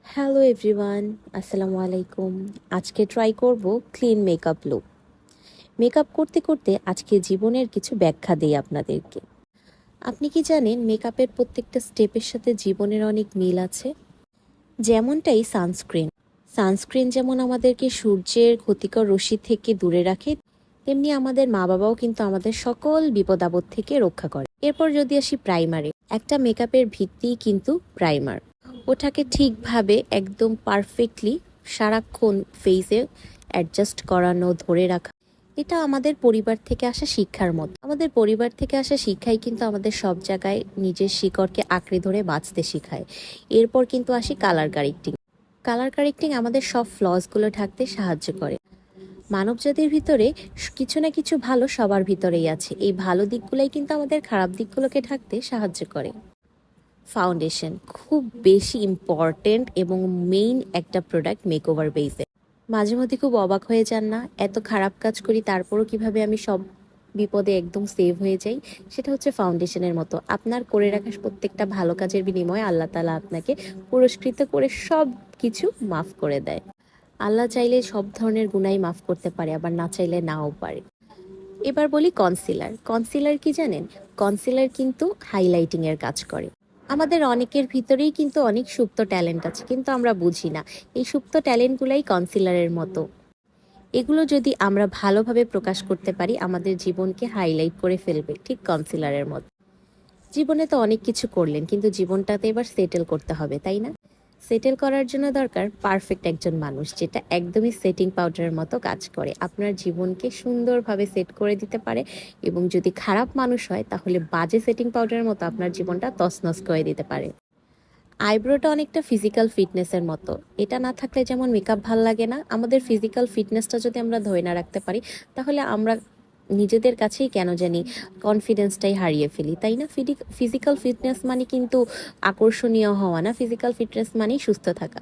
Hello everyone, আসসালামু আলাইকুম। আজকে ট্রাই করব ক্লিন মেকআপ লুক। মেকআপ করতে করতে আজকে জীবনের কিছু ব্যাখ্যা দেই আপনাদেরকে। আপনি কি জানেন মেকআপের প্রত্যেকটা স্টেপের সাথে জীবনের অনেক মিল আছে? যেমনটাই সানস্ক্রিন যেমন আমাদেরকে সূর্যের ক্ষতিকর রশ্মি থেকে দূরে রাখে, তেমনি আমাদের মা বাবাও কিন্তু আমাদের সকল বিপদ আপদ থেকে রক্ষা করে। এরপর যদি আসি প্রাইমারে, একটা মেকআপের ভিত্তিই কিন্তু প্রাইমার। ওটাকে ঠিকভাবে একদম পারফেক্টলি সারাক্ষণ ফেসে অ্যাডজাস্ট করানো, ধরে রাখা, এটা আমাদের পরিবার থেকে আসা শিক্ষার মতো। আমাদের পরিবার থেকে আসা শিক্ষাই কিন্তু আমাদের সব জায়গায় নিজের শিকড়কে আঁকড়ে ধরে বাঁচতে শেখায়। এরপর কিন্তু আসি কালার কারেক্টিং আমাদের সব ফ্লসগুলো ঢাকতে সাহায্য করে। মানবজাতির ভিতরে কিছু না কিছু ভালো সবার ভিতরেই আছে। এই ভালো দিকগুলোই কিন্তু আমাদের খারাপ দিকগুলোকে ঢাকতে সাহায্য করে। ফাউন্ডেশন খুব বেশি ইম্পর্টেন্ট এবং মেইন একটা প্রোডাক্ট মেকওভার বেসে। মাঝে মধ্যে খুব অবাক হয়ে যান না, এত খারাপ কাজ করি তারপরও কিভাবে আমি সব বিপদে একদম সেভ হয়ে যাই? সেটা হচ্ছে ফাউন্ডেশনের মতো। আপনার করে রাখা প্রত্যেকটা ভালো কাজের বিনিময়ে আল্লাহ তাআলা আপনাকে পুরস্কৃত করে সব কিছু মাফ করে দেয়। আল্লাহ চাইলে সব ধরনের গুনাই মাফ করতে পারে, আবার না চাইলে নাও পারে। এবার বলি কনসিলার কি জানেন? কনসিলার কিন্তু হাইলাইটিং এর কাজ করে। আমাদের অনেকের ভিতরেই কিন্তু অনেক সুপ্ত ট্যালেন্ট আছে, কিন্তু আমরা বুঝি না। এই সুপ্ত ট্যালেন্টগুলাই কনসিলারের মতো। এগুলো যদি আমরা ভালোভাবে প্রকাশ করতে পারি, আমাদের জীবনকে হাইলাইট করে ফেলবে, ঠিক কনসিলারের মতো। জীবনে তো অনেক কিছু করলেন, কিন্তু জীবনটাতে এবার সেটেল করতে হবে, তাই না? সেটেল করার জন্য দরকার পারফেক্ট একজন মানুষ, যেটা একদমই সেটিং পাউডারের মতো কাজ করে, আপনার জীবনকে সুন্দরভাবে সেট করে দিতে পারে। এবং যদি খারাপ মানুষ হয়, তাহলে বাজে সেটিং পাউডারের মতো আপনার জীবনটা তছনছ করে দিতে পারে। আইব্রোটা অনেকটা ফিজিক্যাল ফিটনেসের মতো। এটা না থাকলে যেমন মেকআপ ভাল লাগে না, আমাদের ফিজিক্যাল ফিটনেসটা যদি আমরা ধরে না রাখতে পারি, তাহলে আমরা নিজেদের কাছেই কেন জানি কনফিডেন্সটাই হারিয়ে ফেলি, তাই না? ফিজিক্যাল ফিটনেস মানে কিন্তু আকর্ষণীয় হওয়া না, ফিজিক্যাল ফিটনেস মানেই সুস্থ থাকা।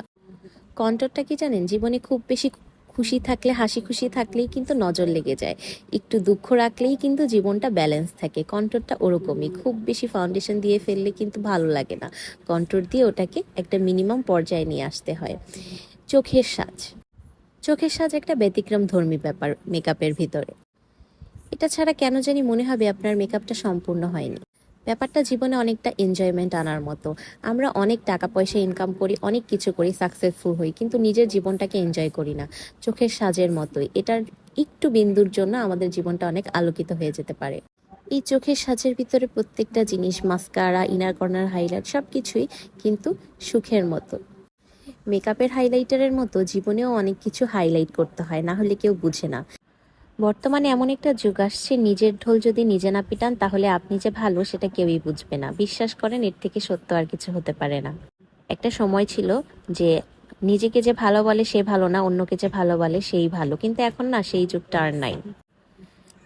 কন্ট্রোলটা কি জানেন? জীবনে খুব বেশি খুশি থাকলে, হাসি খুশি থাকলেই কিন্তু নজর লেগে যায়। একটু দুঃখ রাখলেই কিন্তু জীবনটা ব্যালেন্স থাকে। কন্ট্রোলটা ওরকমই, খুব বেশি ফাউন্ডেশন দিয়ে ফেললে কিন্তু ভালো লাগে না। কন্ট্রোল দিয়ে ওটাকে একটা মিনিমাম পর্যায়ে নিয়ে আসতে হয়। চোখের সাজ চোখের সাজ একটা ব্যতিক্রম ধর্মী ব্যাপার মেকআপের ভিতরে। এটা ছাড়া কেন জানি মনে হবে আপনার মেকআপটা সম্পূর্ণ হয়নি। ব্যাপারটা জীবনে অনেকটা এনজয়মেন্ট আনার মতো। আমরা অনেক টাকা পয়সা ইনকাম করি, অনেক কিছু করি, সাকসেসফুল হই, কিন্তু নিজের জীবনটাকে এনজয় করি না। চোখের সাজের মতোই, এটার একটু বিন্দুর জন্য আমাদের জীবনটা অনেক আলোকিত হয়ে যেতে পারে। এই চোখের সাজের ভিতরে প্রত্যেকটা জিনিস, মাস্কারা, ইনার কর্নার, হাইলাইট, সব কিছুই কিন্তু সুখের মতো। মেকআপের হাইলাইটারের মতো জীবনেও অনেক কিছু হাইলাইট করতে হয়, না হলে কেউ বুঝে না। বর্তমানে এমন একটা যুগ আসছে, নিজের ঢোল যদি নিজে না পিটান, তাহলে আপনি যে ভালো সেটা কেউই বুঝবে না। বিশ্বাস করেন, এর থেকে সত্য আর কিছু হতে পারে না। একটা সময় ছিল যে নিজেকে যে ভালো বলে সে ভালো না, অন্যকে যে ভালো বলে সেই ভালো, কিন্তু এখন না, সেই যুগটা আর নাই।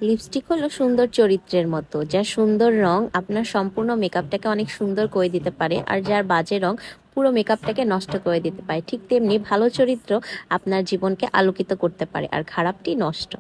লিপস্টিক হলো সুন্দর চরিত্রের মতো, যার সুন্দর রং আপনার সম্পূর্ণ মেকআপটাকে অনেক সুন্দর করে দিতে পারে, আর যার বাজে রং পুরো মেকআপটাকে নষ্ট করে দিতে পারে। ঠিক তেমনি ভালো চরিত্র আপনার জীবনকে আলোকিত করতে পারে, আর খারাপটি নষ্ট।